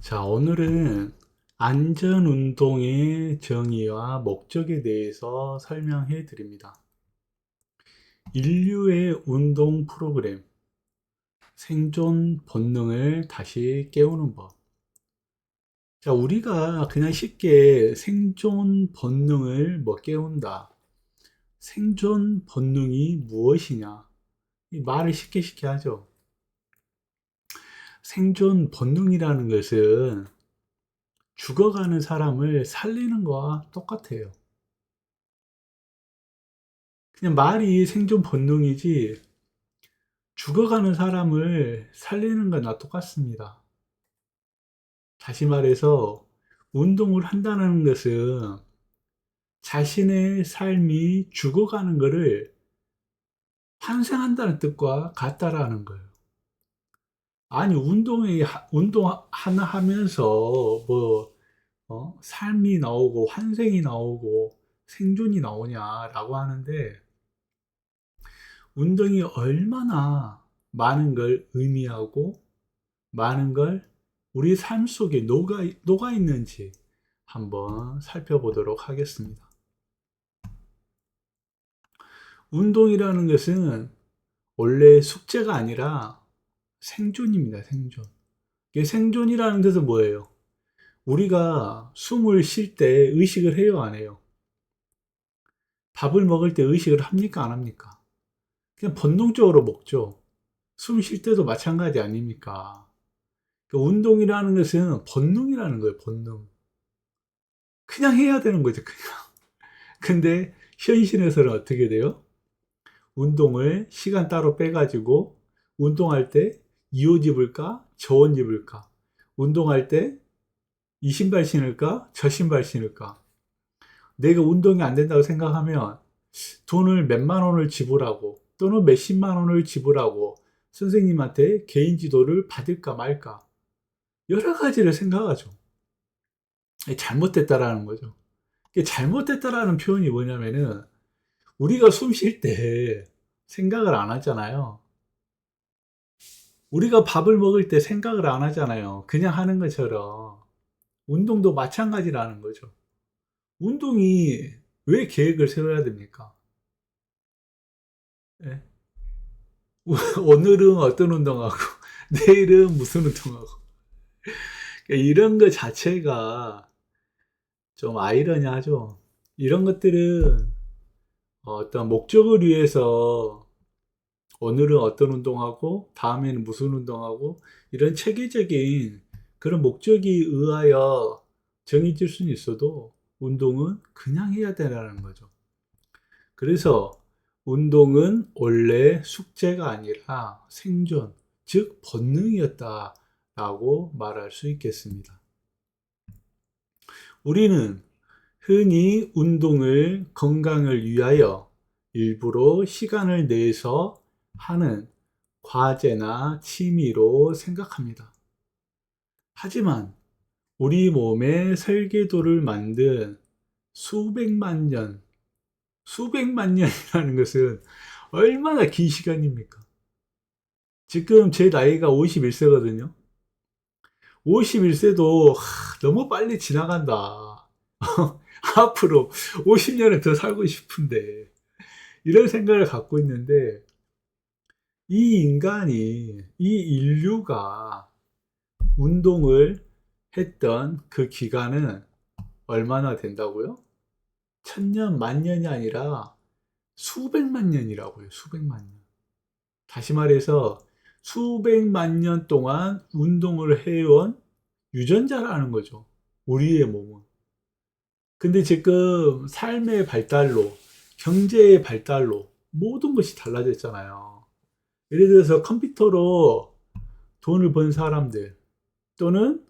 자, 오늘은 안전운동의 정의와 목적에 대해서 설명해 드립니다. 인류의 운동 프로그램, 생존 본능을 다시 깨우는 법. 자, 우리가 그냥 쉽게 생존 본능을 깨운다. 생존 본능이 무엇이냐? 이 말을 쉽게 하죠. 생존 본능이라는 것은 죽어가는 사람을 살리는 거와 똑같아요. 그냥 말이 생존 본능이지 죽어가는 사람을 살리는 거나 똑같습니다. 다시 말해서 운동을 한다는 것은 자신의 삶이 죽어가는 것을 환생한다는 뜻과 같다라는 거예요. 아니 운동 하나 하면서 삶이 나오고 환생이 나오고 생존이 나오냐라고 하는데, 운동이 얼마나 많은 걸 의미하고 많은 걸 우리 삶 속에 녹아 있는지 한번 살펴보도록 하겠습니다. 운동이라는 것은 원래 숙제가 아니라 생존입니다. 생존. 이게 생존이라는 뜻은 뭐예요? 우리가 숨을 쉴 때 의식을 해요, 안 해요? 밥을 먹을 때 의식을 합니까, 안 합니까? 그냥 본능적으로 먹죠. 숨 쉴 때도 마찬가지 아닙니까? 운동이라는 것은 본능이라는 거예요, 본능. 그냥 해야 되는 거죠, 그냥. 근데 현실에서는 어떻게 돼요? 운동을 시간 따로 빼가지고 운동할 때 이 옷 입을까? 저 옷 입을까? 운동할 때 이 신발 신을까? 저 신발 신을까? 내가 운동이 안 된다고 생각하면 돈을 몇만 원을 지불하고 또는 몇십만 원을 지불하고 선생님한테 개인 지도를 받을까 말까? 여러 가지를 생각하죠. 잘못됐다라는 거죠. 잘못됐다라는 표현이 뭐냐면은, 우리가 숨 쉴 때 생각을 안 하잖아요. 우리가 밥을 먹을 때 생각을 안 하잖아요. 그냥 하는 것처럼. 운동도 마찬가지라는 거죠. 운동이 왜 계획을 세워야 됩니까? 예? 오늘은 어떤 운동하고, 내일은 무슨 운동하고. 이런 것 자체가 좀 아이러니하죠. 이런 것들은 어떤 목적을 위해서 오늘은 어떤 운동하고 다음에는 무슨 운동하고, 이런 체계적인 그런 목적에 의하여 정해질 수는 있어도 운동은 그냥 해야 되라는 거죠. 그래서 운동은 원래 숙제가 아니라 생존, 즉 본능이었다라고 말할 수 있겠습니다. 우리는 흔히 운동을 건강을 위하여 일부러 시간을 내서 하는 과제나 취미로 생각합니다. 하지만 우리 몸의 설계도를 만든 수백만 년, 수백만 년이라는 것은 얼마나 긴 시간입니까? 지금 제 나이가 51세거든요. 51세도 너무 빨리 지나간다. 앞으로 50년을 더 살고 싶은데, 이런 생각을 갖고 있는데, 이 인류가 운동을 했던 그 기간은 얼마나 된다고요? 천년, 만년이 아니라 수백만 년이라고요. 수백만 년. 다시 말해서 수백만 년 동안 운동을 해온 유전자라는 거죠. 우리의 몸은. 근데 지금 삶의 발달로, 경제의 발달로 모든 것이 달라졌잖아요. 예를 들어서 컴퓨터로 돈을 번 사람들, 또는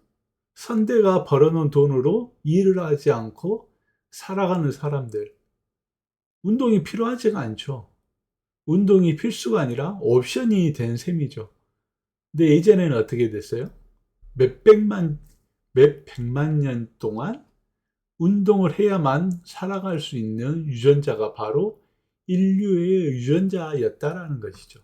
선대가 벌어놓은 돈으로 일을 하지 않고 살아가는 사람들, 운동이 필요하지가 않죠. 운동이 필수가 아니라 옵션이 된 셈이죠. 근데 예전에는 어떻게 됐어요? 몇백만, 몇백만 년 동안 운동을 해야만 살아갈 수 있는 유전자가 바로 인류의 유전자였다라는 것이죠.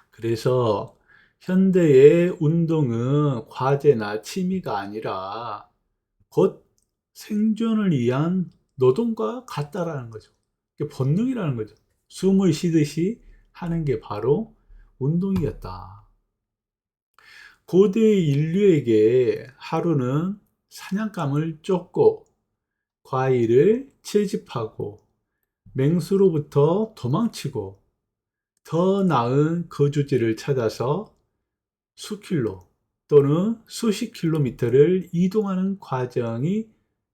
그래서 현대의 운동은 과제나 취미가 아니라 곧 생존을 위한 노동과 같다라는 거죠. 그게 본능이라는 거죠. 숨을 쉬듯이 하는 게 바로 운동이었다. 고대 인류에게 하루는 사냥감을 쫓고 과일을 채집하고 맹수로부터 도망치고 더 나은 거주지를 찾아서 수킬로 또는 수십 킬로미터를 이동하는 과정이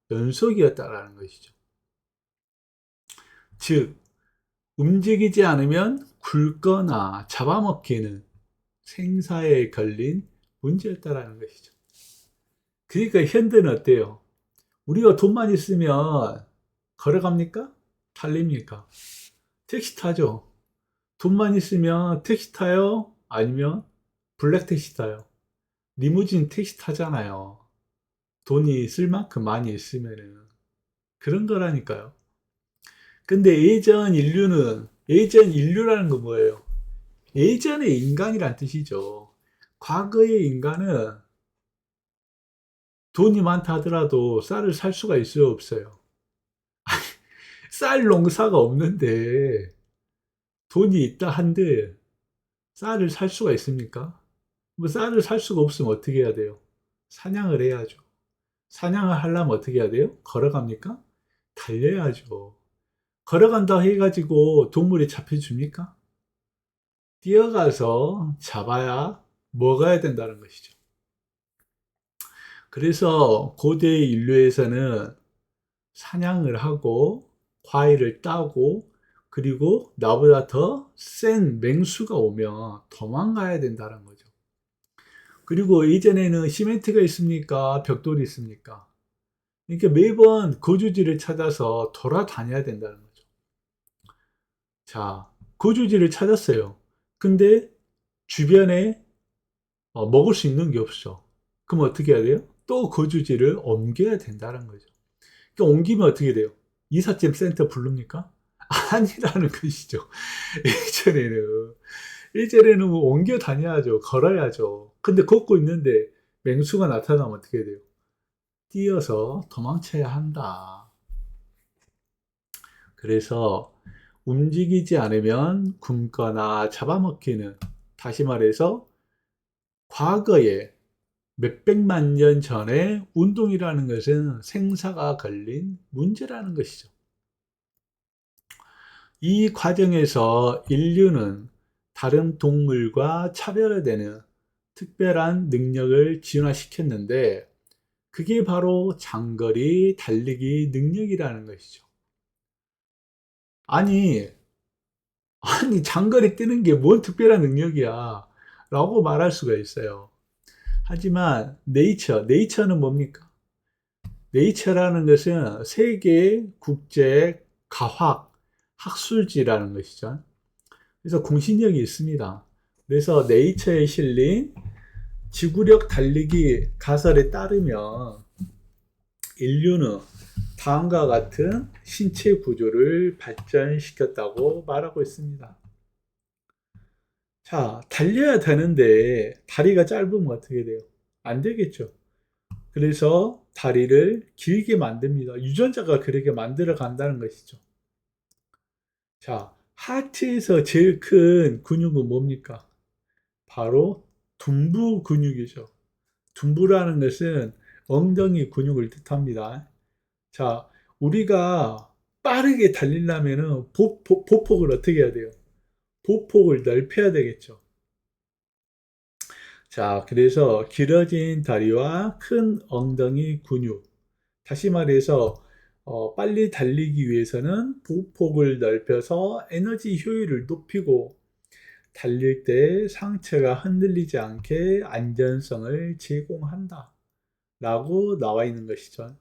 연속이었다라는 것이죠. 즉, 움직이지 않으면 굶거나 잡아먹기는 생사에 걸린 문제였다라는 것이죠. 그러니까 현대는 어때요? 우리가 돈만 있으면 걸어갑니까? 달립니까? 택시 타죠. 돈만 있으면 택시 타요? 아니면 블랙 택시 타요? 리무진 택시 타잖아요. 돈이 쓸 만큼 많이 있으면은. 그런 거라니까요. 근데 예전 인류라는 건 뭐예요? 예전의 인간이란 뜻이죠. 과거의 인간은 돈이 많다 하더라도 쌀을 살 수가 있어요, 없어요? 쌀 농사가 없는데 돈이 있다 한들 쌀을 살 수가 있습니까? 뭐 쌀을 살 수가 없으면 어떻게 해야 돼요? 사냥을 해야죠. 사냥을 하려면 어떻게 해야 돼요? 걸어갑니까? 달려야죠. 걸어간다 해가지고 동물이 잡혀줍니까? 뛰어가서 잡아야 먹어야 된다는 것이죠. 그래서 고대 인류에서는 사냥을 하고 과일을 따고 그리고 나보다 더 센 맹수가 오면 도망가야 된다는 거죠. 그리고 이전에는 시멘트가 있습니까? 벽돌이 있습니까? 그러니까 매번 거주지를 찾아서 돌아다녀야 된다는 거죠. 자, 거주지를 찾았어요. 근데 주변에 먹을 수 있는 게 없어. 그럼 어떻게 해야 돼요? 또 거주지를 옮겨야 된다는 거죠. 그러니까 옮기면 어떻게 돼요? 이삿짐 센터 부릅니까? 아니라는 것이죠. 예전에는. 예전에는 뭐 옮겨 다녀야죠. 걸어야죠. 근데 걷고 있는데 맹수가 나타나면 어떻게 돼요? 뛰어서 도망쳐야 한다. 그래서 움직이지 않으면 굶거나 잡아먹히는, 다시 말해서 과거에 몇백만 년 전에 운동이라는 것은 생사가 걸린 문제라는 것이죠. 이 과정에서 인류는 다른 동물과 차별화되는 특별한 능력을 진화시켰는데 그게 바로 장거리 달리기 능력이라는 것이죠. 아니, 장거리 뛰는 게 뭔 특별한 능력이야 라고 말할 수가 있어요. 하지만 네이처는 뭡니까? 네이처라는 것은 세계 국제 과학 학술지라는 것이죠. 그래서 공신력이 있습니다. 그래서 네이처에 실린 지구력 달리기 가설에 따르면 인류는 다음과 같은 신체 구조를 발전시켰다고 말하고 있습니다. 자, 달려야 되는데 다리가 짧으면 어떻게 돼요? 안 되겠죠. 그래서 다리를 길게 만듭니다. 유전자가 그렇게 만들어 간다는 것이죠. 자, 하체에서 제일 큰 근육은 뭡니까? 바로 둔부 근육이죠. 둔부라는 것은 엉덩이 근육을 뜻합니다. 자, 우리가 빠르게 달리려면은 보폭을 어떻게 해야 돼요? 보폭을 넓혀야 되겠죠. 자, 그래서 길어진 다리와 큰 엉덩이 근육. 다시 말해서 빨리 달리기 위해서는 보폭을 넓혀서 에너지 효율을 높이고 달릴 때 상체가 흔들리지 않게 안전성을 제공한다. 라고 나와 있는 것이죠.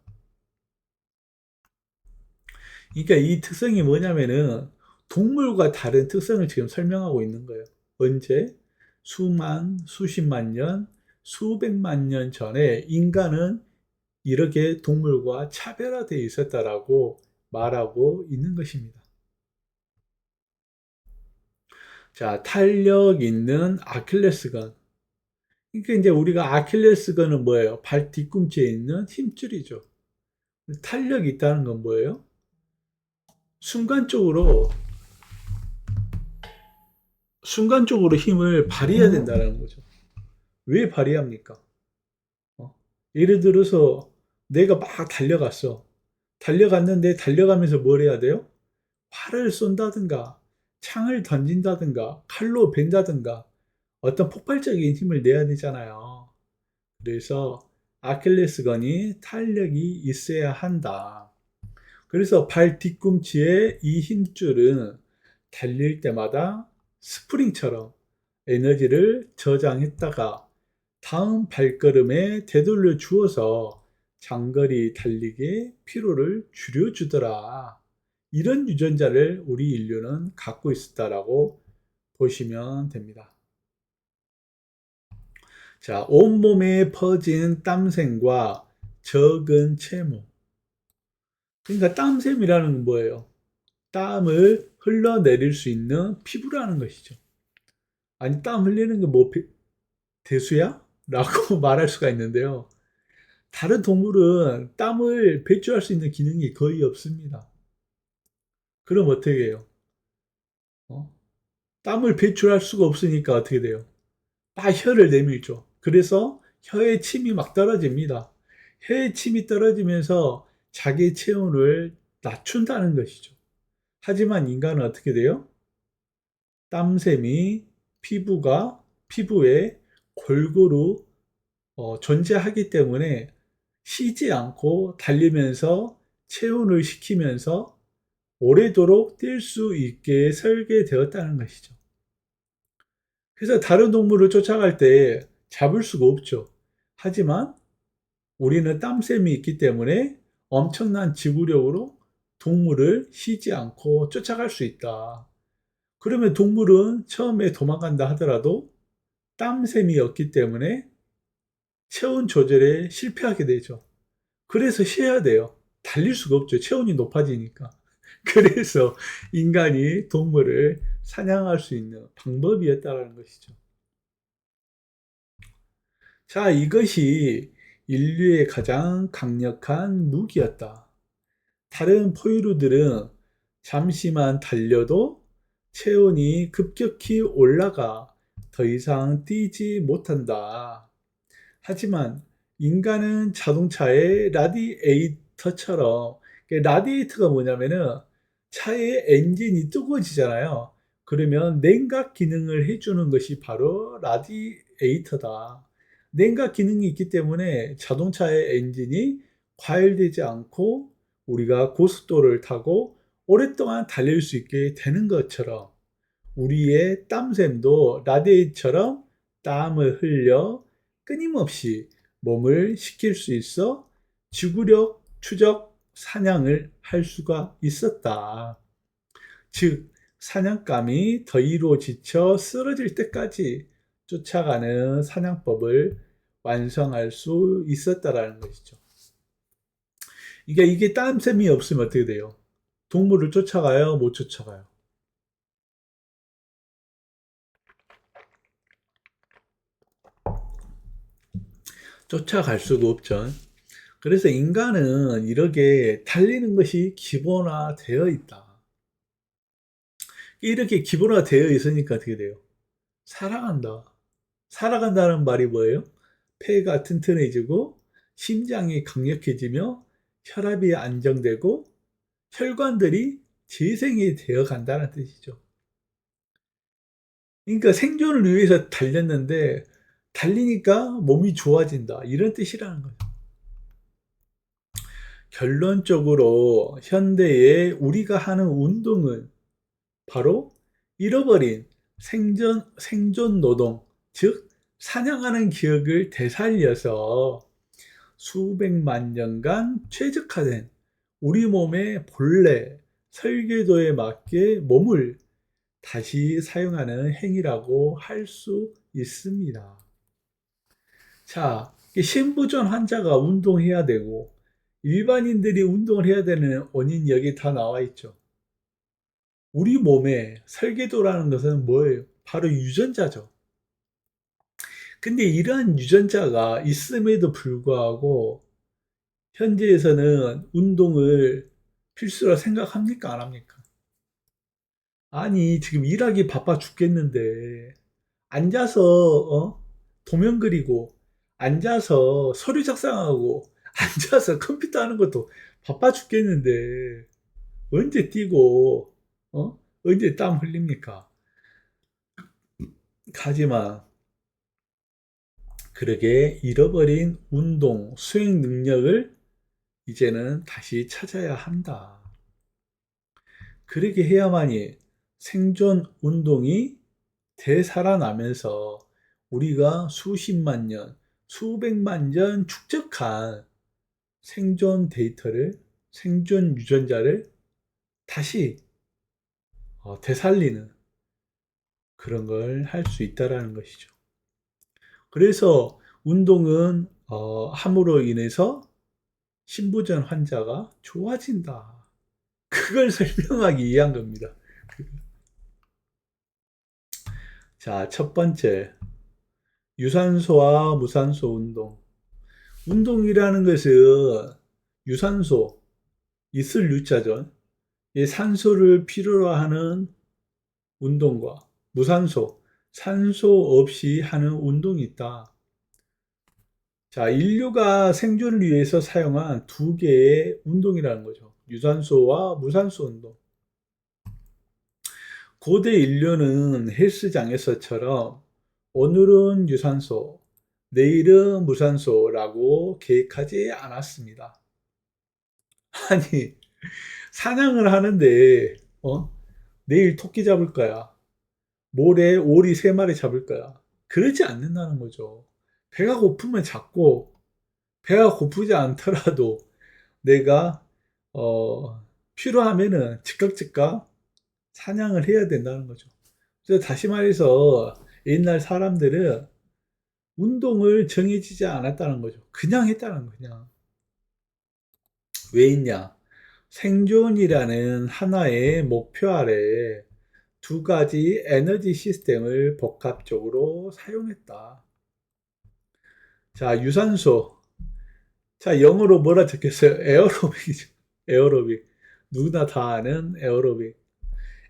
그러니까 이 특성이 뭐냐면은 동물과 다른 특성을 지금 설명하고 있는 거예요. 언제? 수십만 년, 수백만 년 전에 인간은 이렇게 동물과 차별화되어 있었다라고 말하고 있는 것입니다. 자, 탄력 있는 아킬레스건. 그러니까 이제 우리가 아킬레스건은 뭐예요? 발 뒤꿈치에 있는 힘줄이죠. 탄력이 있다는 건 뭐예요? 순간적으로 순간적으로 힘을 발휘해야 된다는 거죠. 왜 발휘합니까? 어? 예를 들어서 내가 막 달려갔어. 달려갔는데 달려가면서 뭘 해야 돼요? 활을 쏜다든가 창을 던진다든가 칼로 벤다든가 어떤 폭발적인 힘을 내야 되잖아요. 그래서 아킬레스건이 탄력이 있어야 한다. 그래서 발 뒤꿈치의 이 힘줄은 달릴 때마다 스프링처럼 에너지를 저장했다가 다음 발걸음에 되돌려 주어서 장거리 달리기의 피로를 줄여주더라. 이런 유전자를 우리 인류는 갖고 있었다라고 보시면 됩니다. 자, 온몸에 퍼진 땀샘과 적은 체모. 그러니까 땀샘이라는 건 뭐예요? 땀을 흘러내릴 수 있는 피부라는 것이죠. 아니, 땀 흘리는 게 뭐 대수야? 라고 말할 수가 있는데요. 다른 동물은 땀을 배출할 수 있는 기능이 거의 없습니다. 그럼 어떻게 해요? 어? 땀을 배출할 수가 없으니까 어떻게 돼요? 막 혀를 내밀죠. 그래서 혀에 침이 막 떨어집니다. 혀에 침이 떨어지면서 자기 체온을 낮춘다는 것이죠. 하지만 인간은 어떻게 돼요? 땀샘이 피부에 골고루 존재하기 때문에 쉬지 않고 달리면서 체온을 식히면서 오래도록 뛸 수 있게 설계되었다는 것이죠. 그래서 다른 동물을 쫓아갈 때 잡을 수가 없죠. 하지만 우리는 땀샘이 있기 때문에 엄청난 지구력으로 동물을 쉬지 않고 쫓아갈 수 있다. 그러면 동물은 처음에 도망간다 하더라도 땀샘이 없기 때문에 체온 조절에 실패하게 되죠. 그래서 쉬어야 돼요. 달릴 수가 없죠. 체온이 높아지니까. 그래서 인간이 동물을 사냥할 수 있는 방법이었다는 것이죠. 자, 이것이 인류의 가장 강력한 무기였다. 다른 포유류들은 잠시만 달려도 체온이 급격히 올라가 더 이상 뛰지 못한다. 하지만 인간은 자동차의 라디에이터처럼, 라디에이터가 뭐냐면은 차의 엔진이 뜨거워지잖아요. 그러면 냉각 기능을 해주는 것이 바로 라디에이터다. 냉각 기능이 있기 때문에 자동차의 엔진이 과열되지 않고 우리가 고속도로를 타고 오랫동안 달릴 수 있게 되는 것처럼 우리의 땀샘도 라디에이터처럼 땀을 흘려 끊임없이 몸을 식힐 수 있어 지구력 추적 사냥을 할 수가 있었다. 즉, 사냥감이 더위로 지쳐 쓰러질 때까지 쫓아가는 사냥법을 완성할 수 있었다라는 것이죠. 이게 땀샘이 없으면 어떻게 돼요? 동물을 쫓아가요? 못 쫓아가요? 쫓아갈 수가 없죠. 그래서 인간은 이렇게 달리는 것이 기본화되어 있다. 이렇게 기본화되어 있으니까 어떻게 돼요? 살아간다. 살아간다는 말이 뭐예요? 폐가 튼튼해지고 심장이 강력해지며 혈압이 안정되고 혈관들이 재생이 되어 간다는 뜻이죠. 그러니까 생존을 위해서 달렸는데 달리니까 몸이 좋아진다. 이런 뜻이라는 거죠. 결론적으로 현대의 우리가 하는 운동은 바로 잃어버린 생존 노동, 즉 사냥하는 기억을 되살려서 수백만 년간 최적화된 우리 몸의 본래 설계도에 맞게 몸을 다시 사용하는 행위라고 할 수 있습니다. 자, 심부전 환자가 운동해야 되고 일반인들이 운동을 해야 되는 원인이 여기 다 나와 있죠. 우리 몸의 설계도라는 것은 뭐예요? 바로 유전자죠. 근데 이러한 유전자가 있음에도 불구하고 현재에서는 운동을 필수라 생각합니까? 안 합니까? 아니, 지금 일하기 바빠 죽겠는데, 앉아서, 도면 그리고, 앉아서 서류 작성하고, 앉아서 컴퓨터 하는 것도 바빠 죽겠는데, 언제 뛰고, 언제 땀 흘립니까? 하지만, 그러게 잃어버린 운동, 수행 능력을 이제는 다시 찾아야 한다. 그렇게 해야만이 생존 운동이 되살아나면서 우리가 수십만 년, 수백만 년 축적한 생존 데이터를, 생존 유전자를 다시 되살리는 그런 걸 할 수 있다라는 것이죠. 그래서 운동은 함으로 인해서 신부전 환자가 좋아진다. 그걸 설명하기 위한 겁니다. 자, 첫 번째, 유산소와 무산소 운동. 운동이라는 것은 유산소, 있을 유자죠. 이 산소를 필요로 하는 운동과 무산소, 산소 없이 하는 운동이 있다. 자, 인류가 생존을 위해서 사용한 두 개의 운동이라는 거죠. 유산소와 무산소 운동. 고대 인류는 헬스장에서처럼 오늘은 유산소, 내일은 무산소라고 계획하지 않았습니다. 아니, 사냥을 하는데, 내일 토끼 잡을 거야. 모레 오리 3마리 잡을 거야. 그러지 않는다는 거죠. 배가 고프면 잡고, 배가 고프지 않더라도 내가, 필요하면은 즉각 사냥을 해야 된다는 거죠. 그래서 다시 말해서 옛날 사람들은 운동을 정해지지 않았다는 거죠. 그냥 했다는 거예요. 그냥. 왜 있냐? 생존이라는 하나의 목표 아래 두 가지 에너지 시스템을 복합적으로 사용했다. 자, 유산소. 자, 영어로 뭐라 적혔어요? 에어로빅이죠. 에어로빅. 누구나 다 아는 에어로빅.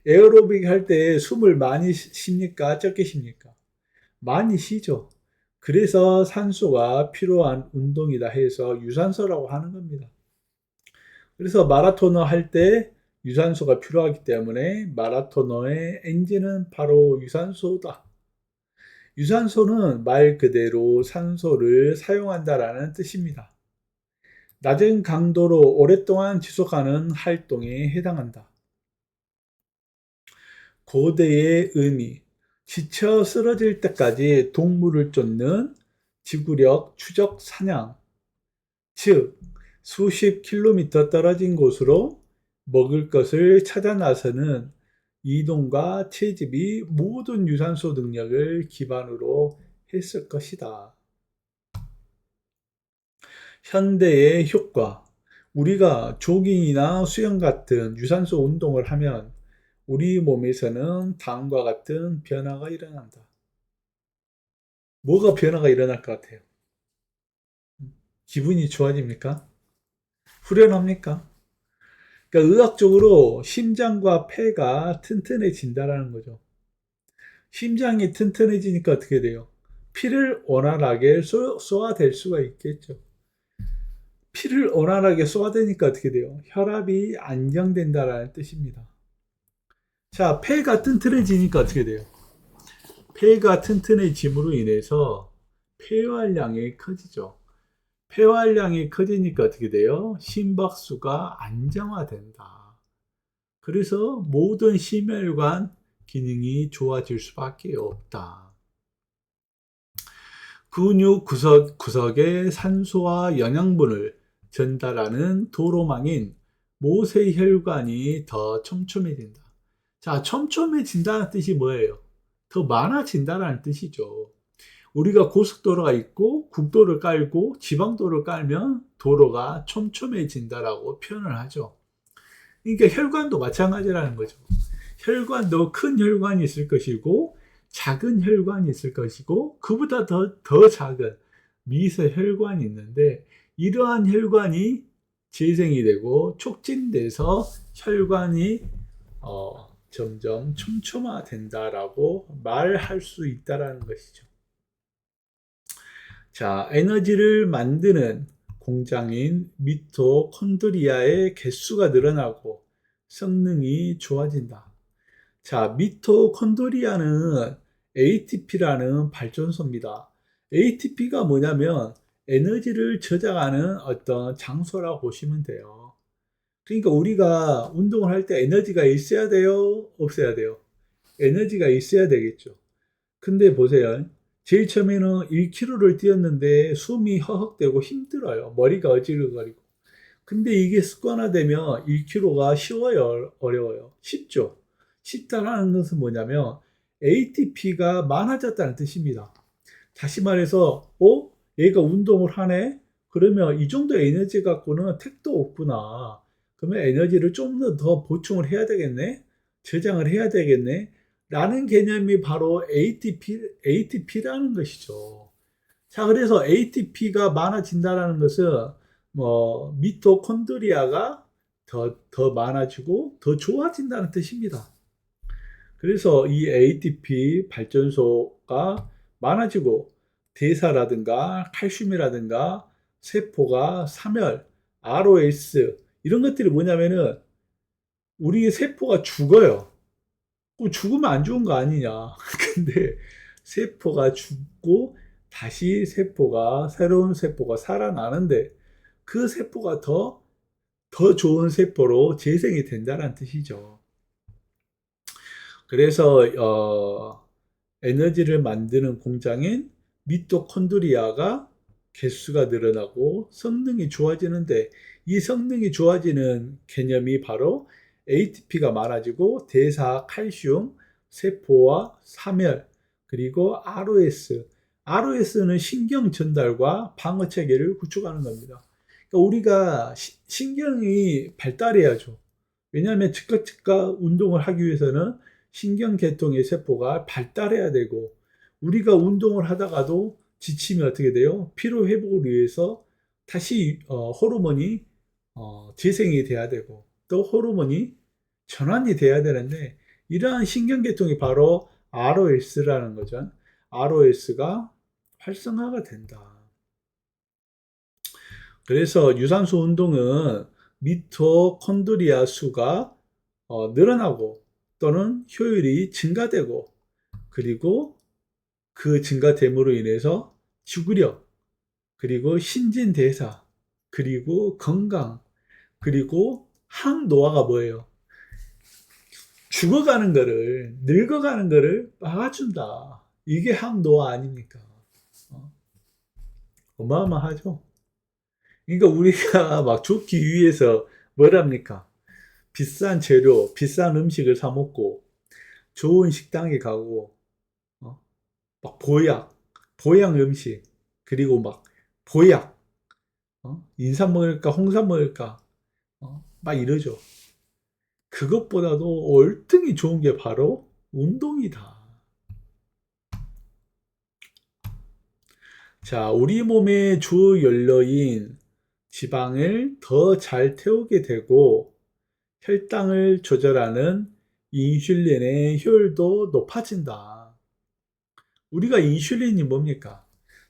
에어로빅 할 때 숨을 많이 쉽니까? 적게 쉽니까? 많이 쉬죠. 그래서 산소가 필요한 운동이다 해서 유산소라고 하는 겁니다. 그래서 마라토너 할 때 유산소가 필요하기 때문에 마라토너의 엔진은 바로 유산소다. 유산소는 말 그대로 산소를 사용한다라는 뜻입니다. 낮은 강도로 오랫동안 지속하는 활동에 해당한다. 고대의 의미, 지쳐 쓰러질 때까지 동물을 쫓는 지구력 추적 사냥, 즉 수십 킬로미터 떨어진 곳으로 먹을 것을 찾아 나서는 이동과 채집이 모든 유산소 능력을 기반으로 했을 것이다. 현대의 효과. 우리가 조깅이나 수영 같은 유산소 운동을 하면 우리 몸에서는 다음과 같은 변화가 일어난다. 뭐가 변화가 일어날 것 같아요? 기분이 좋아집니까? 후련합니까? 그러니까 의학적으로 심장과 폐가 튼튼해진다는 거죠. 심장이 튼튼해지니까 어떻게 돼요? 피를 원활하게 쏘아댈 수가 있겠죠. 피를 원활하게 쏘아대니까 어떻게 돼요? 혈압이 안정된다는 뜻입니다. 자, 폐가 튼튼해지니까 어떻게 돼요? 폐가 튼튼해짐으로 인해서 폐활량이 커지죠. 폐활량이 커지니까 어떻게 돼요? 심박수가 안정화된다. 그래서 모든 심혈관 기능이 좋아질 수밖에 없다. 근육 구석에 산소와 영양분을 전달하는 도로망인 모세혈관이 더 촘촘해진다. 자, 촘촘해진다는 뜻이 뭐예요? 더 많아진다는 뜻이죠. 우리가 고속도로가 있고 국도를 깔고 지방도로를 깔면 도로가 촘촘해진다라고 표현을 하죠. 그러니까 혈관도 마찬가지라는 거죠. 혈관도 큰 혈관이 있을 것이고 작은 혈관이 있을 것이고 그보다 더 작은 미세혈관이 있는데 이러한 혈관이 재생이 되고 촉진돼서 혈관이 점점 촘촘화된다라고 말할 수 있다라는 것이죠. 자, 에너지를 만드는 공장인 미토콘드리아의 개수가 늘어나고 성능이 좋아진다. 자, 미토콘드리아는 ATP라는 발전소입니다. ATP가 뭐냐면 에너지를 저장하는 어떤 장소라고 보시면 돼요. 그러니까 우리가 운동을 할 때 에너지가 있어야 돼요? 없어야 돼요? 에너지가 있어야 되겠죠. 근데 보세요. 제일 처음에는 1km를 뛰었는데 숨이 허헉대고 힘들어요. 머리가 어지러거리고. 근데 이게 습관화되면 1km가 쉬워요? 어려워요? 쉽죠. 쉽다라는 것은 뭐냐면 ATP가 많아졌다는 뜻입니다. 다시 말해서 얘가 운동을 하네? 그러면 이 정도 에너지 갖고는 택도 없구나. 그러면 에너지를 좀 더 보충을 해야 되겠네? 저장을 해야 되겠네? 라는 개념이 바로 ATP라는 것이죠. 자, 그래서 ATP가 많아진다는 것은 미토콘드리아가 더 많아지고 더 좋아진다는 뜻입니다. 그래서 이 ATP 발전소가 많아지고 대사라든가 칼슘이라든가 세포가 사멸, ROS 이런 것들이 뭐냐면은 우리 세포가 죽어요. 죽으면 안 좋은 거 아니냐. 근데 세포가 죽고 다시 새로운 세포가 살아나는데 그 세포가 더 좋은 세포로 재생이 된다는 뜻이죠. 그래서 에너지를 만드는 공장인 미토콘드리아가 개수가 늘어나고 성능이 좋아지는데 이 성능이 좋아지는 개념이 바로 ATP가 많아지고 대사, 칼슘, 세포와 사멸, 그리고 ROS는 신경 전달과 방어 체계를 구축하는 겁니다. 그러니까 우리가 신경이 발달해야죠. 왜냐하면 즉각 운동을 하기 위해서는 신경계통의 세포가 발달해야 되고 우리가 운동을 하다가도 지치면 어떻게 돼요? 피로 회복을 위해서 다시 호르몬이 재생이 돼야 되고 또 호르몬이 전환이 돼야 되는데 이러한 신경계통이 바로 ROS라는 거죠. ROS가 활성화가 된다. 그래서 유산소 운동은 미토콘드리아 수가 늘어나고 또는 효율이 증가되고 그리고 그 증가됨으로 인해서 지구력 그리고 신진대사 그리고 건강 그리고 항노화가 뭐예요? 죽어가는 거를 늙어가는 거를 막아준다. 이게 항노화 아닙니까? 어마어마하죠. 그러니까 우리가 막 죽기 위해서 뭐랍니까? 비싼 재료, 비싼 음식을 사 먹고 좋은 식당에 가고 막 보양 음식 그리고 막 보약 인삼 먹을까 홍삼 먹을까 막 이러죠. 그것보다도 월등히 좋은 게 바로 운동이다. 자, 우리 몸의 주 연료인 지방을 더 잘 태우게 되고 혈당을 조절하는 인슐린의 효율도 높아진다. 우리가 인슐린이 뭡니까?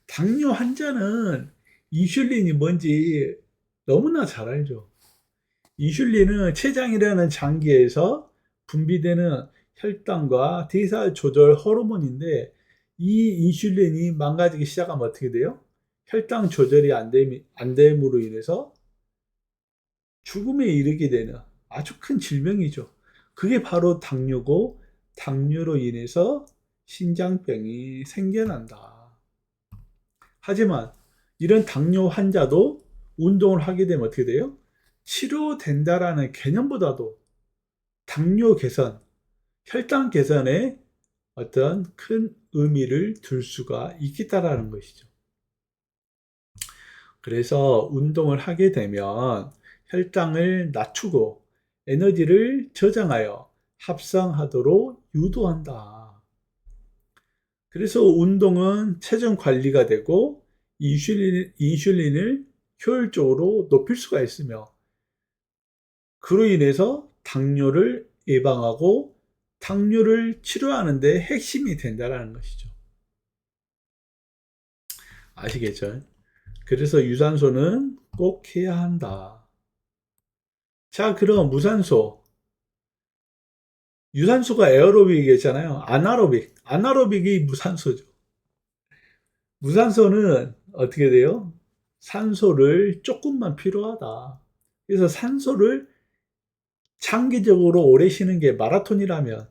당뇨 환자는 인슐린이 뭔지 너무나 잘 알죠. 인슐린은 췌장이라는 장기에서 분비되는 혈당과 대사 조절 호르몬인데 이 인슐린이 망가지기 시작하면 어떻게 돼요? 혈당 조절이 안 됨으로 인해서 죽음에 이르게 되는 아주 큰 질병이죠. 그게 바로 당뇨고 당뇨로 인해서 신장병이 생겨난다. 하지만 이런 당뇨 환자도 운동을 하게 되면 어떻게 돼요? 치료된다라는 개념보다도 당뇨 개선, 혈당 개선에 어떤 큰 의미를 둘 수가 있겠다라는 것이죠. 그래서 운동을 하게 되면 혈당을 낮추고 에너지를 저장하여 합성하도록 유도한다. 그래서 운동은 체중 관리가 되고 인슐린을 효율적으로 높일 수가 있으며 그로 인해서 당뇨를 예방하고 당뇨를 치료하는 데 핵심이 된다는 것이죠. 아시겠죠? 그래서 유산소는 꼭 해야 한다. 자, 그럼 무산소. 유산소가 에어로빅이잖아요. 아나로빅이 무산소죠. 무산소는 어떻게 돼요? 산소를 조금만 필요하다. 그래서 산소를 장기적으로 오래 쉬는 게 마라톤이라면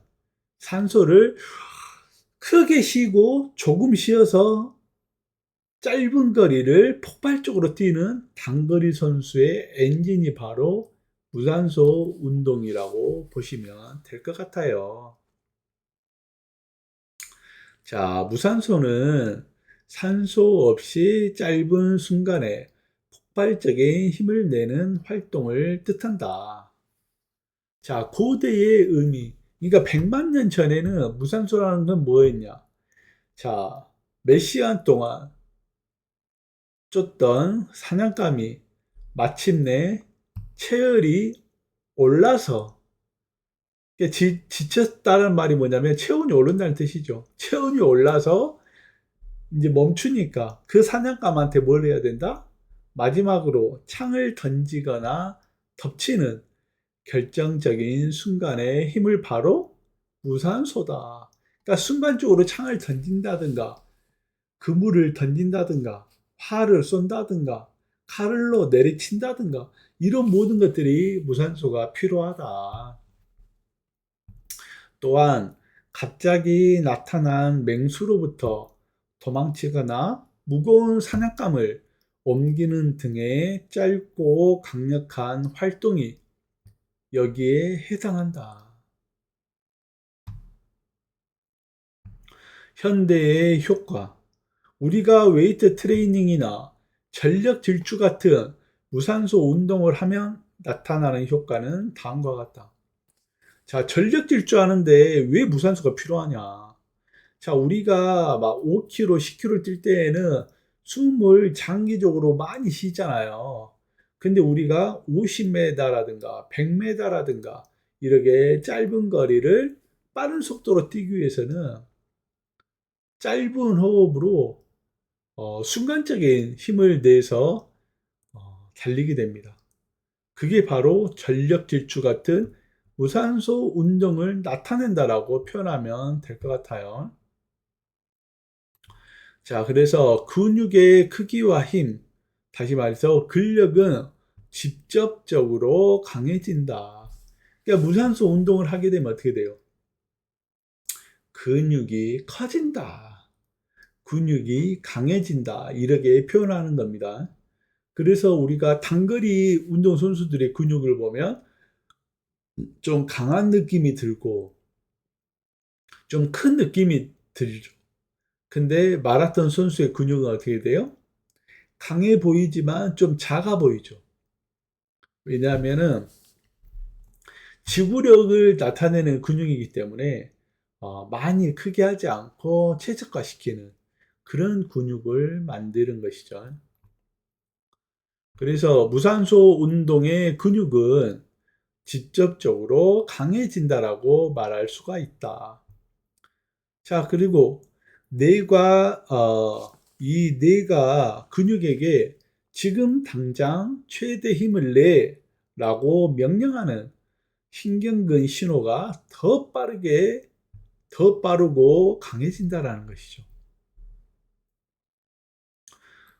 산소를 크게 쉬고 조금 쉬어서 짧은 거리를 폭발적으로 뛰는 단거리 선수의 엔진이 바로 무산소 운동이라고 보시면 될 것 같아요. 자, 무산소는 산소 없이 짧은 순간에 폭발적인 힘을 내는 활동을 뜻한다. 자, 고대의 의미. 그러니까 100만 년 전에는 무산소라는 건 뭐였냐? 자, 몇 시간 동안 쫓던 사냥감이 마침내 체열이 올라서 지쳤다는 말이 뭐냐면 체온이 오른다는 뜻이죠. 체온이 올라서 이제 멈추니까 그 사냥감한테 뭘 해야 된다? 마지막으로 창을 던지거나 덮치는 결정적인 순간의 힘을 바로 무산소다. 그러니까 순간적으로 창을 던진다든가 그물을 던진다든가 활을 쏜다든가 칼로 내리친다든가 이런 모든 것들이 무산소가 필요하다. 또한 갑자기 나타난 맹수로부터 도망치거나 무거운 사냥감을 옮기는 등의 짧고 강력한 활동이 여기에 해당한다. 현대의 효과. 우리가 웨이트 트레이닝이나 전력 질주 같은 무산소 운동을 하면 나타나는 효과는 다음과 같다. 자, 전력 질주하는데 왜 무산소가 필요하냐? 자, 우리가 막 5km, 10km 뛸 때에는 숨을 장기적으로 많이 쉬잖아요. 근데 우리가 50m라든가 100m라든가 이렇게 짧은 거리를 빠른 속도로 뛰기 위해서는 짧은 호흡으로 순간적인 힘을 내서 달리게 됩니다. 그게 바로 전력 질주 같은 무산소 운동을 나타낸다라고 표현하면 될 것 같아요. 자, 그래서 근육의 크기와 힘, 다시 말해서 근력은 직접적으로 강해진다. 그러니까 무산소 운동을 하게 되면 어떻게 돼요? 근육이 커진다. 근육이 강해진다. 이렇게 표현하는 겁니다. 그래서 우리가 단거리 운동 선수들의 근육을 보면 좀 강한 느낌이 들고 좀 큰 느낌이 들죠. 근데 마라톤 선수의 근육은 어떻게 돼요? 강해 보이지만 좀 작아 보이죠. 왜냐하면은 지구력을 나타내는 근육이기 때문에 많이 크게 하지 않고 최적화시키는 그런 근육을 만드는 것이죠. 그래서 무산소 운동의 근육은 직접적으로 강해진다라고 말할 수가 있다. 자, 그리고 이 뇌가 근육에게 지금 당장 최대 힘을 내라고 명령하는 신경근 신호가 더 빠르고 강해진다라는 것이죠.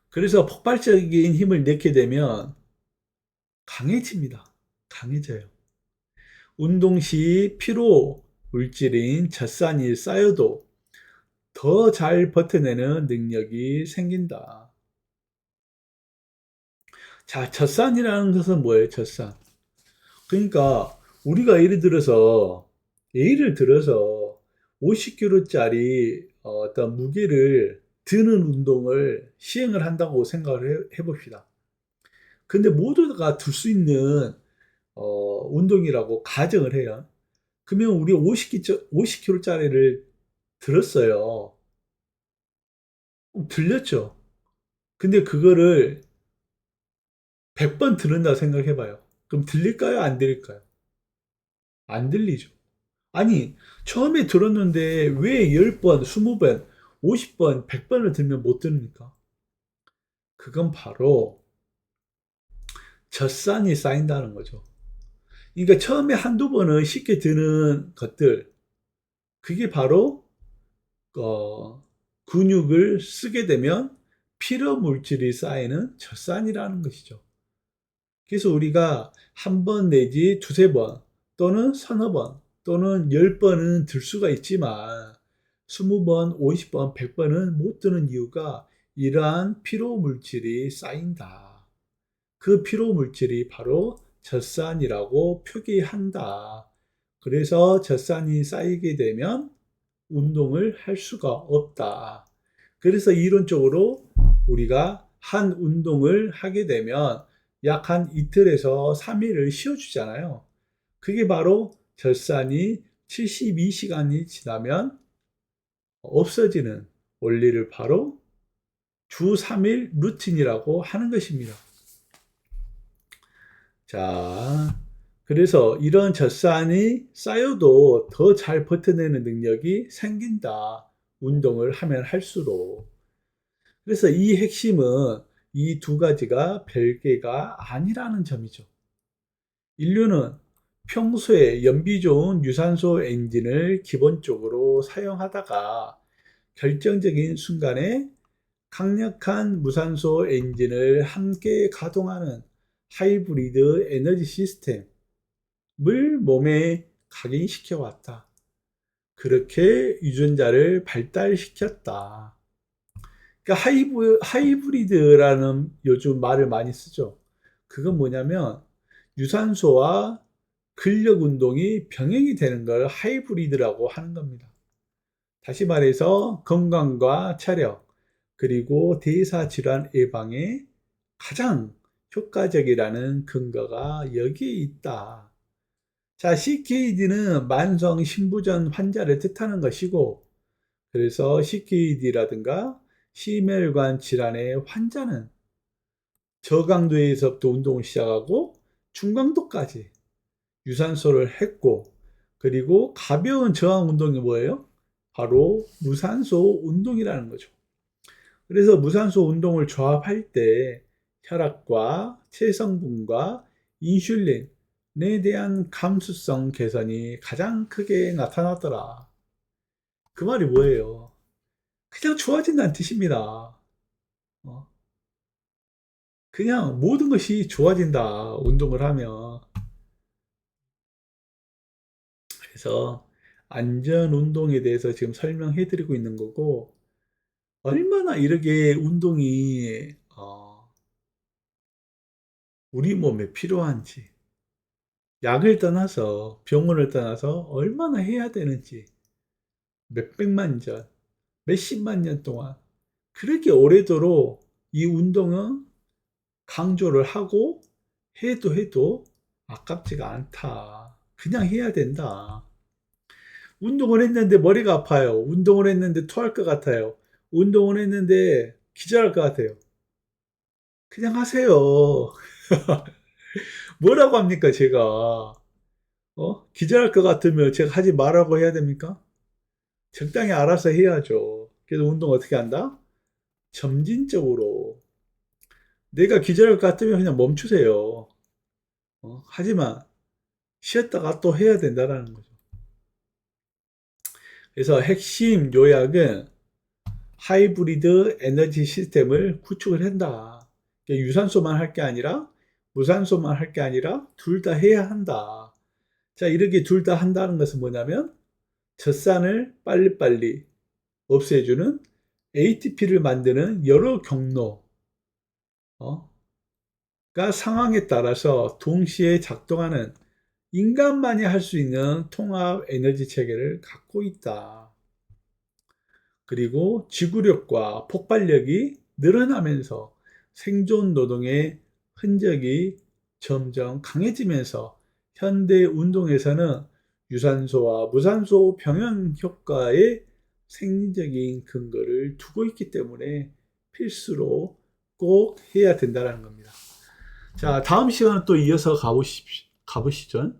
그래서 폭발적인 힘을 내게 되면 강해집니다. 강해져요. 운동 시 피로 물질인 젖산이 쌓여도 더 잘 버텨내는 능력이 생긴다. 자, 젖산이라는 것은 뭐예요? 젖산. 그러니까 우리가 예를 들어서 50kg짜리 어떤 무게를 드는 운동을 시행을 한다고 생각을 해봅시다. 근데 모두가 들 수 있는 운동이라고 가정을 해요. 그러면 우리 50kg짜리를 들었어요. 들렸죠. 근데 그거를 100번 들은다 생각해봐요. 그럼 들릴까요? 안 들릴까요? 안 들리죠. 아니, 처음에 들었는데 왜 10번, 20번, 50번, 100번을 들면 못 들으니까? 그건 바로 젖산이 쌓인다는 거죠. 그러니까 처음에 한두 번은 쉽게 드는 것들, 그게 바로 어, 근육을 쓰게 되면 피로 물질이 쌓이는 젖산이라는 것이죠. 그래서 우리가 한 번 내지 두세 번 또는 서너 번 또는 10번은 들 수가 있지만 20번, 50번, 100번은 못 드는 이유가 이러한 피로 물질이 쌓인다. 그 피로 물질이 바로 젖산이라고 표기한다. 그래서 젖산이 쌓이게 되면 운동을 할 수가 없다. 그래서 이론적으로 우리가 한 운동을 하게 되면 약 한 이틀에서 3일을 쉬어주잖아요. 그게 바로 젖산이 72시간이 지나면 없어지는 원리를 바로 주 3일 루틴이라고 하는 것입니다. 자, 그래서 이런 젖산이 쌓여도 더 잘 버텨내는 능력이 생긴다. 운동을 하면 할수록. 그래서 이 핵심은 이 두 가지가 별개가 아니라는 점이죠. 인류는 평소에 연비 좋은 유산소 엔진을 기본적으로 사용하다가 결정적인 순간에 강력한 무산소 엔진을 함께 가동하는 하이브리드 에너지 시스템을 몸에 각인시켜 왔다. 그렇게 유전자를 발달시켰다. 그러니까 하이브리드라는 요즘 말을 많이 쓰죠. 그건 뭐냐면 유산소와 근력 운동이 병행이 되는 걸 하이브리드라고 하는 겁니다. 다시 말해서 건강과 체력, 그리고 대사 질환 예방에 가장 효과적이라는 근거가 여기에 있다. 자, CKD는 만성 신부전 환자를 뜻하는 것이고, 그래서 CKD라든가 심혈관 질환의 환자는 저강도에서부터 운동을 시작하고 중강도까지 유산소를 했고, 그리고 가벼운 저항 운동이 뭐예요? 바로 무산소 운동이라는 거죠. 그래서 무산소 운동을 조합할 때 혈압과 체성분과 인슐린에 대한 감수성 개선이 가장 크게 나타났더라. 그 말이 뭐예요? 그냥 좋아진다는 뜻입니다. 어, 그냥 모든 것이 좋아진다. 운동을 하면. 그래서 안전 운동에 대해서 지금 설명해 드리고 있는 거고, 얼마나 이렇게 운동이 우리 몸에 필요한지, 약을 떠나서 병원을 떠나서 얼마나 해야 되는지, 몇백만 년, 몇십만 년 동안 그렇게 오래도록 이 운동은 강조를 하고 해도 아깝지가 않다. 그냥 해야 된다. 운동을 했는데 머리가 아파요. 운동을 했는데 토할 것 같아요. 운동을 했는데 기절할 것 같아요. 그냥 하세요. 뭐라고 합니까, 제가? 기절할 것 같으면 제가 하지 말라고 해야 됩니까? 적당히 알아서 해야죠. 그래서 운동 어떻게 한다? 점진적으로. 내가 기절할 것 같으면 그냥 멈추세요. 하지만 쉬었다가 또 해야 된다는 거죠. 그래서 핵심 요약은 하이브리드 에너지 시스템을 구축을 한다. 그러니까 유산소만 할 게 아니라 무산소만 할 게 아니라 둘 다 해야 한다. 자, 이렇게 둘 다 한다는 것은 뭐냐면 젖산을 빨리빨리 없애주는 ATP를 만드는 여러 경로가 상황에 따라서 동시에 작동하는 인간만이 할 수 있는 통합 에너지 체계를 갖고 있다. 그리고 지구력과 폭발력이 늘어나면서 생존 노동의 흔적이 점점 강해지면서 현대 운동에서는 유산소와 무산소 병행 효과의 생리적인 근거를 두고 있기 때문에 필수로 꼭 해야 된다는 겁니다. 자, 다음 시간은 또 이어서 가보시죠.